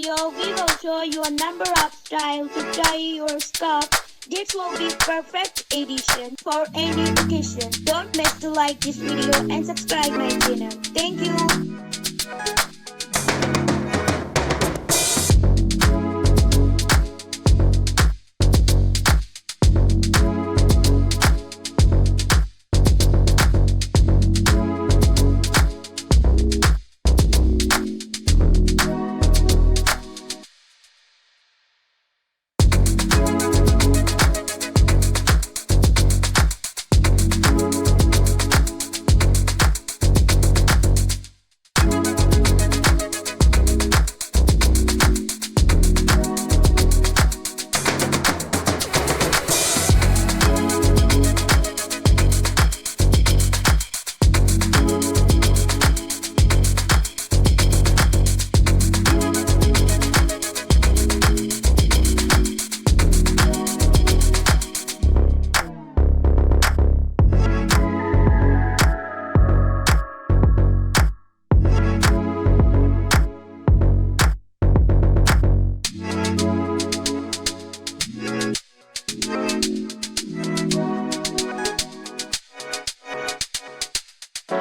video, we will show you a number of styles to tie your scarf. This will be perfect edition for any occasion. Don't miss to like this video and subscribe my channel. Thank you.